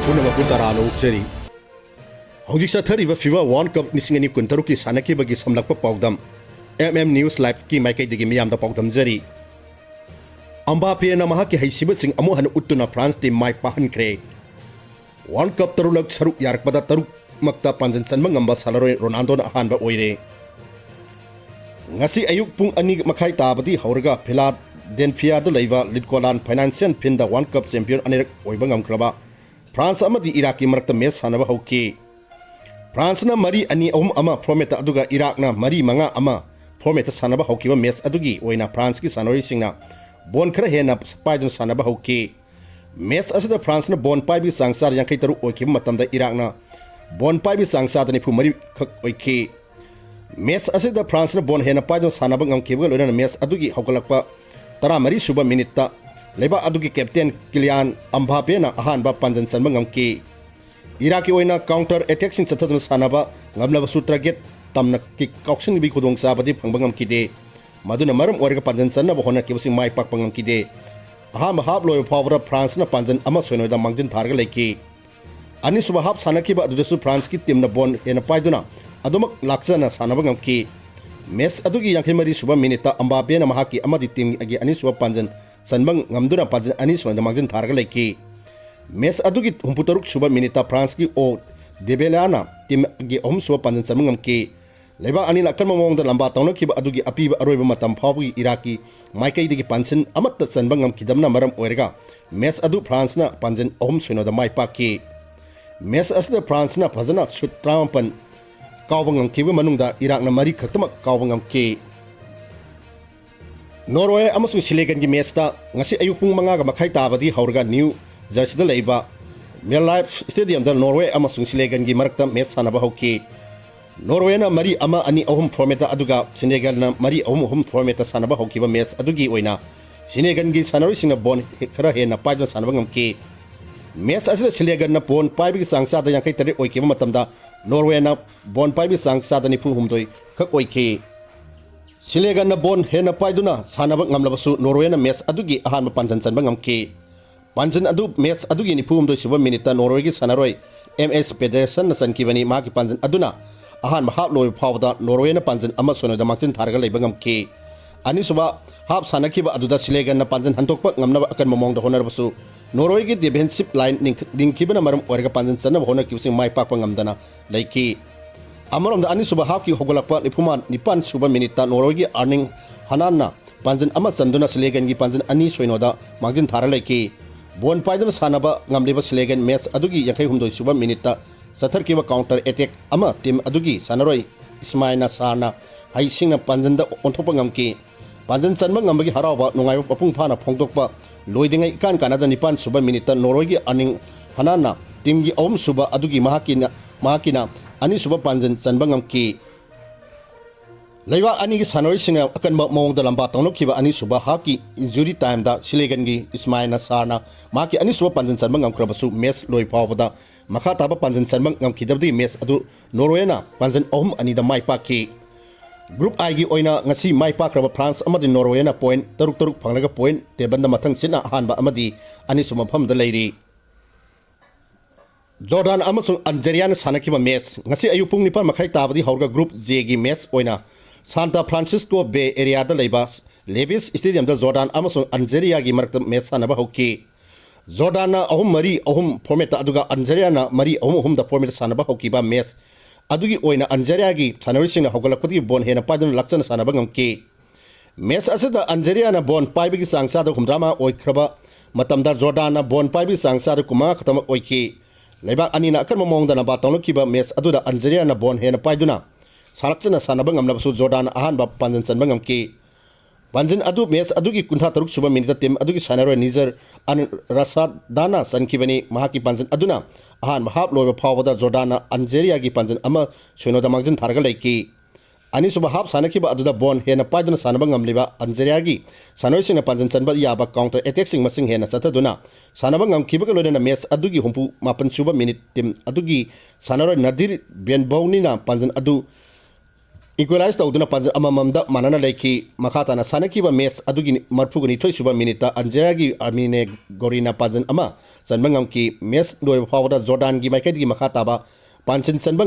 पुनमपु तरानो उक्चरी हौजिक चथरिबा फिफा वर्ल्ड कप निसिंगनि कुंतरुकी सानकीबगी समलकपा पाउदम न्यूज लाइव की माइकैदगी मियामदा पाउदम जरी अम्बापेना महाकी हैसिबसिंग अमु हन उत्तुना फ्रांस टीम माइ पाहनख्रे वर्ल्ड कप तरुलक सरुक यारकपदा तरुक मक्ता पांजन चनबा ngamba सालारोय रोनाल्डोना अहानबा ओइरे ngasi ayuk pung ani makhai tabadi haurga philadelphia da leiba litkolan financial fin da world cup champion anirak oiba ngamkraba France amadi Iraqi marakta match sanaba hauki France na mari ani ama format aduga Iraq na mari manga ama format sanaba hauki match adugi oina France ki sanori singna bon khara hena paidun sanaba hauki match asida France na bon pai bi sangsar yankai taru oiki matamda Iraq na bon pai bi sangsar dani fu mari khak oiki match asida France na bon hena paidun sanaba ngamki ba loina match adugi haukalakpa tara mari suba minute ta leba adugi captain Kylian Mbappe na ahan ba panjan sanba ngamki Iraqi oina counter attack sing chathadun sanaba ngamlaba su target tamna ki kauksin bi khudong sabadi phangba ngamki de maduna maram orga panjan sanna hona kibsi mai pak ngamki de aham hab loy phawra France na panjan ama soino da mangjin tharga leki ani suba hab sanaki ba adusu France ki team na bon ena paiduna adumak lakchana sanaba ngamki match adugi yankhai mari suba minute Mbappe na mahaki amadi team agi ani suba panjan sanbang ngamduna panjan ani soino da mangjin tharga leki match adugi humputaruk suba minute France ki o debelana team gi suba panjan sanbang ngamki leba ani nakkan momong da lamba tawna kiba adugi apiba aroiba matam phawgi Iraqi maikai digi pansin amatta sanbang ngamkidamna maram oirga match adu France na panjan soino da mai pakki match asda France na phajana sutrampan kawbangam kiba manungda Iraq na mari khaktamak kawbangam ki Norway amasung Silegan gi match ta ngasi ayuk pung manga ga makhai tabadi haurga New Jersey da leiba MetLife Stadium da Norway amasung Silegan gi marakta match sanaba hauki Norway na mari ama ani ahum formata aduga Senegal na mari ahum formata sanaba haukiba match adugi oina Senegal gi sanari singa bon khara hena paidon sanaba ngamki match asila Senegal na bon paibi sangsa da yankai tare oikiba matamda Norway na bon paibi sangsa da ni fu humdoi khak oiki Senegal na bon hena paiduna sanaba ngamlabasu Norway na match adugi ahan panjan sanba ngamki panjan adu match adugi ni fu humdoi suba minute Norway gi sanaroi MS Pedersen na sankibani maki panjan aduna ahan hab loy phawda Norway na panjan ama sono da maktin tharga leiba ngamki ani suba hab sanakiba aduda Senegal na panjan hantokpa ngamnaba akan momong da honarbasu Norway gi defensive line linkibana maram orga panjan sanna hona kibsing mai pakpa ngamdana laiki amarom da ani suba hab ki hogolakpa lipuma nipan suba minute Norway gi earning hananna panjan ama sanduna Senegal gi panjan ani soino da mangin thara laiki bon paidana sanaba ngamleba Senegal match adugi yakai humdoi suba minute sathar kiba counter attack ama team adugi sanaroi Ismaina Sana haisingna panjanda onthopa ngamki panjan sanba ngambagi harawa nungaiba papung phana phongdokpa loidingai kan kanada nipan suba minute Norway gi earning hanana team gi suba adugi mahakina ani suba panjan sanba ngamki leiwa ani gi sanoi singa akan mawong da lamba tawno kiba ani suba haki injury time da Senegal gi Ismaina Sana maki ani suba panjan sanba ngamkrabasu match loi phawda makha taba panjan sanba ngamkidabdi match adu Norway na panjan ani da mai pakki group I gi oina ngasi mai pakraba France amadi Norway na point taruk phanglaga point tebanda mathang sina hanba amadi ani suma pham da leiri Jordan amasung Algeria na sanakiba match ngasi ayupung nipan makhai tabadi haurga group J gi match oina Santa Francisco Bay area da leiba Levi's Stadium da Jordan amasung Algeria gi marakta match sanaba hauki Jordan na mari format aduga Algeria na mari da format sanaba haukiba match adugi oina Algeria gi sanari singna hogolakpati bon hena paidun lakchana sanaba ngamki match asida Algeria na bon paibi gi sangsa da humdrama oikraba matamda Jordan na bon paibi sangsa da kuma khatama oiki leiba anina akan momong da na batawno kiba match aduda Algeria na bon hena paiduna salakchana sanaba ngamlabasu Jordan ahan ba panjan sanba ngamki panjan adu match adugi kuntha taruk suba minute team adugi sanaro Niger an Rasadana sankibani mahaki panjan aduna ahan hab loiba phawda Jordan Algeria gi panjan ama soino da mangjin tharga laiki ani suba hab sanakiba aduda bon hena paiduna sanaba ngamliba Algeria gi sanoi singa panjan sanba yaba counter attack sing masing hena sataduna sanaba ngamkiba ga loina match adugi humpu mapan suba minute team adugi sanaro Nadir Benbouni na panjan adu equalize tawduna panjan amamamda manana laiki makhatana sanakiba match adugi marphugani thoi suba minute Algeria gi Armine Gorina panjan ama चनबा ngamki match loi fawda Jordan gi maikai gi makha taba pansin चनबा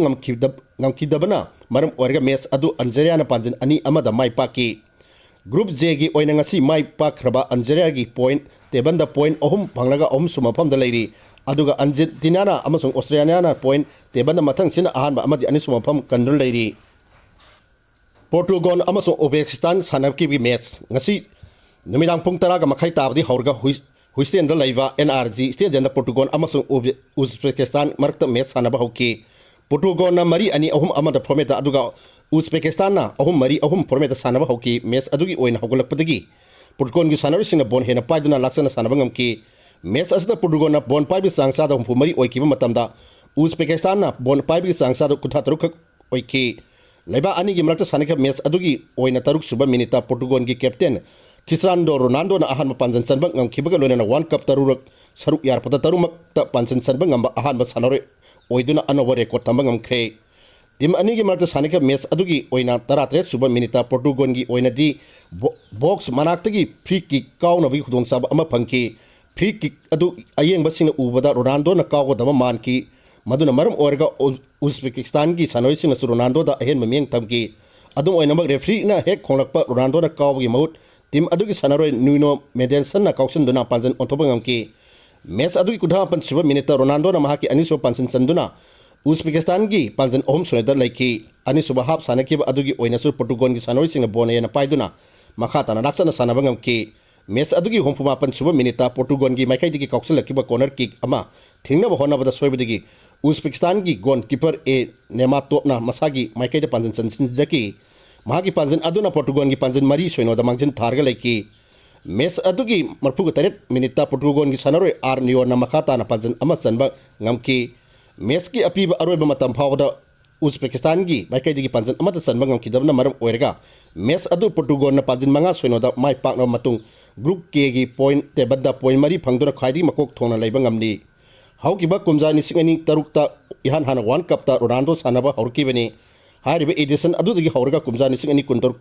ngamkidabana maram oirga match adu Algeria na pansin ani amada mai paki Group J gi oina ngasi mai pakraba Algeria gi point tebanda point ohum phanglaga ohum sumafam da leiri aduga Argentina na amasung Australia na point tebanda mathang sina ahanba amadi ani sumafam kandul leiri Portugal amasung Uzbekistan sanabki gi match ngasi numidang pung taraga makhai tabdi haurga huisten da leiva NRG stadium da Portugal amasung Uzbekistan marakta match sanaba hauki Portugal na mari ani ahum amada format aduga Uzbekistan na ahum mari ahum format sanaba hauki match adugi oina hogolakpadagi Portugal gi sanari sina bon hena paiduna laksana sanaba ngamki match asda Portugal na bon paibi sangsa da humpu mari oikiba matamda Uzbekistan na bon paibi sangsa da kutha taruk oiki leiba ani gi marakta sanaka match adugi oina taruk suba minita Portugal gi captain Cristiano Ronaldo na ahan panjan sanbang ngamkibaga loina na World Cup tarurak saruk yar pata tarumak ta panjan sanbang ngamba ahan ba sanore oiduna anawa record tamba ngamkhe tim ani gi marakta sanaka match adugi oina 33 suba minita Portugal gi oina di box manaktagi free kick kauna bi khudong saba ama phangki free kick adu ayeng basina ubada Ronaldo na kawo dama manki maduna maram orga Uzbekistan gi sanoi sina Ronaldo da ahen mameng tamki adum oina mak referee na hek khonglakpa Ronaldo na kawo gi maut tim adugi sanaroi Nuno Mendes na kausin duna panjan ontobang ngamki match adugi kudha pan suba minita Ronaldo na mahaki ani so panjan sanduna Uzbekistan gi panjan ohum suneda laiki ani suba hap sanakiba adugi oina sur Portugal gi sanoi singa bonaya na paiduna makata na naksana sanaba ngamki match adugi homfuma pan suba minita Portugal gi maikai digi kausil lakiba corner kick ama thingna ba hona bada soibadigi Uzbekistan gi goalkeeper Nematov na masagi maikai da panjan sansin jaki mahagi panjan aduna Portugal gi panjan mari soino da mangjin tharga laiki match adugi marpuga taret minita Portugal gi sanaroi Arnio na makata na panjan ama chanba ngamki match gi apiba aroiba matam phawda Uzbekistan gi maikai digi panjan amata chanba ngamki dabna maram oirga match adu Portugal na panjan manga soino da mai pakna matung group K gi point tebada point mari phangduna khaidi makok thona leiba ngamni haukiba kumja ni singani tarukta ihan hana World Cup ta Ronaldo sanaba horkibani hariba edition adudagi haurga kumja ni singani kuntor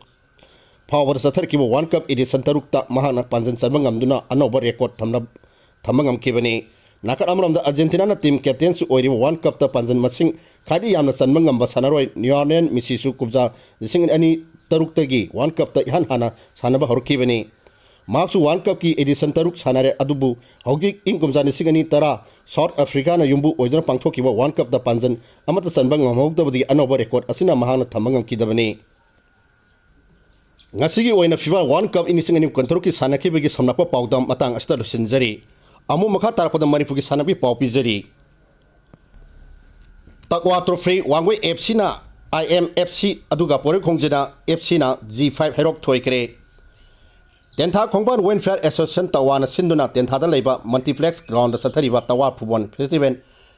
power sathar kibo World Cup edition tarukta mahana panjan chanba ngamduna anoba record thamma ngamkibani nakat amramda Argentina na team captain su oiriba World Cup ta panjan masing khadi yamna chanba ngamba sanaroi Lionel Messi su kumja singani taruktagi World Cup ta ihan hana sanaba horkibani maksu World Cup ki edition taruk sanare adubu haugi in kumja ni singani tara South Africa na yumbu oiduna pangthokiba World Cup da panjan amata chanba ngamhogdabadi anoba record asina mahana thamma ngamkidabani ngasigi oina FIFA World Cup inisingani kontroki sanakibagi samnapa paodam matang asta lusinjari amu makha tarpada manipugi sanabi pawpijari TKWA Trophy wangwei FC na IMFC aduga pore khongjina FC na G5 herok thoikre Tentha Khongban Welfare Association Tawana Sinduna Tentha da leiba multiplex ground da sathariba Tawa Phubon Festival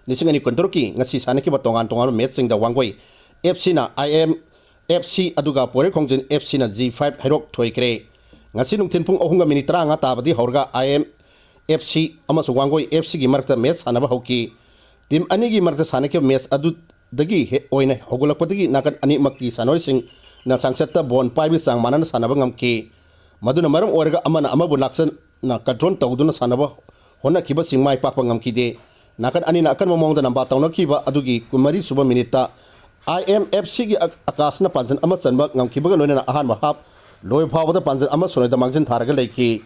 nisingani kontroki ngasi sanakiba tongan matching da wangwei FC na IMFC aduga pore khongjin FC na G5 herok thoikre ngasi nungthin pung 3:30 tabadi horga IMFC amasu wangwei FC gi markta match sanaba hauki tim ani gi markta sanake match adu dagi oina hogolakpadagi nakan ani makki sanoi sing na sangsatta bon paibi sang manana sanaba ngamki maduna maram orga amana amabu laksan na control tawduna sanaba hona kiba singmai pakpa ngamkide nakan ani na akan momong da namba tawna kiba adugi kumari suba minita IMFC gi akasna panjan ama chanba ngamkiba ga loina ahan bahap loi phawada panjan ama sonoi da mangjin tharaga leiki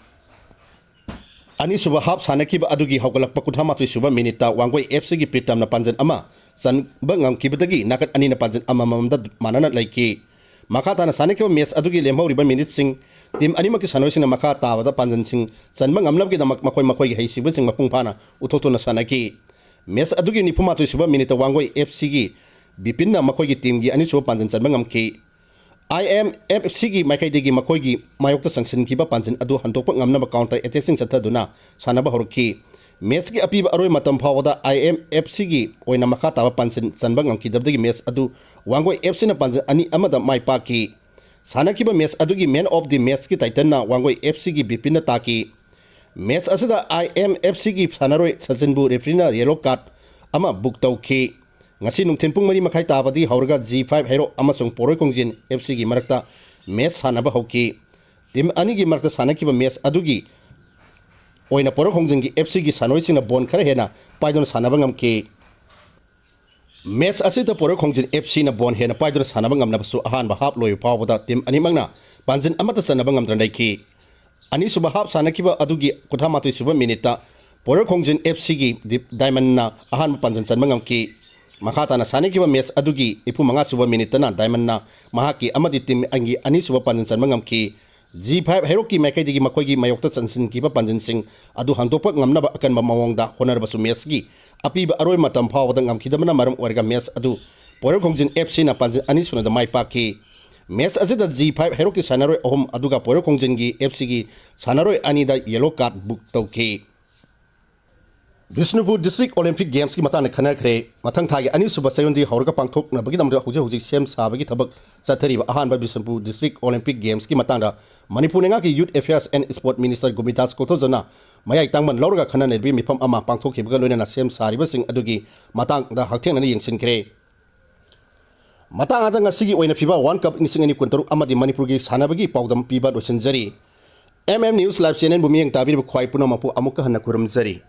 ani suba hap sanakiba adugi hogolakpa kuthama tu suba minita wangoi FC gi pritam na panjan ama chanba ngamkibadagi nakan ani na panjan ama mamda manana leiki makata na sanakiba match adugi lemhoriba minute sing tim ani maki sanoi sing makha tawada panjan sing chanba ngamlabgi damak makoi gi heisibu sing mapung phana uthotuna sanaki match adugi nifuma tu suba minita wangoi FC gi bipinna makoi gi team gi ani suba panjan chanba ngamki IMFC gi maikai degi makoi gi mayokta sanction kiba panjan adu hantokpa ngamna counter attack sing chathaduna sanaba horki match gi apiba aroi matam phawada IMFC gi oina makha tawa panjan chanba ngamki dabdagi match adu wangoi FC na panjan ani amada mai paki sanakiba match adugi man of the match ki title na wangoi FC gi bipinna taki match asida IMFC gi sanaroi sajinbu referee na yellow card ama book tawki ngasi nungthin pung 3:30 tabadi haurga G5 hero amasung poroi kongjin FC gi marakta match sanaba hauki tim ani gi marakta sanakiba match adugi ओइना पोरक होंजिंग की FC की सानोइसिंग bone खरे हेना पाइदुन सानबा ngamki match Asit पोरक होंजिन FC ना bone हेना पाइदुन सानबा ngamnabsu ahanba hap loy pawbada team animangna panjin amata sanaba ngamdran daiki ani suba hap sanakiba adugi kutha matui suba minita पोरक होंजिन FC की diamond ना अहान पंजन चनबा ngamki Makhatana sanikiba match adugi ipu manga suba minitana diamond na mahaki amadi team angi ani suba panjan chanma ngamki G5 hero ki makai digi makoi gi mayokta chansin ki ba panjan sing adu hangtopak ngamna ba akan ba mawongda honar ba su match gi api ba aroi matam phawda ngamki damna maram orga match adu Porok Hongjin FC na panjan ani suna da mai paki match azida G5 hero ki sanaroi ohum aduga Porok Hongjin gi FC gi sanaroi ani da yellow card book tawki Bishnupur District Olympic Games की मतान खना खरे मथंग थागे अनि सुबह सयोंदी हौरका पांगथोक न बगी दमद हुजे हुजे सेम साबगी थबक सथरीब अहानबा बिशनपुर District Olympic Games की मतांदा मणिपुर नेगा की Youth Affairs and Sport Minister Gomitas Kotoजना मयाई तांगमन लौरगा खना नेबी मिफम अमा पांगथोखिबगा लोइना सेम सारिबसिंग अदुगी मतांगदा हक्थेंगना यंगसिनखरे मतांग आदा ngasi oina FIBA World Cup nising ani kuntaru amadi Manipur gi sanabagi paudam piba dosenjari MM News Live Channel bumiyang tabir khwai punamapu amuka hanna kurum jari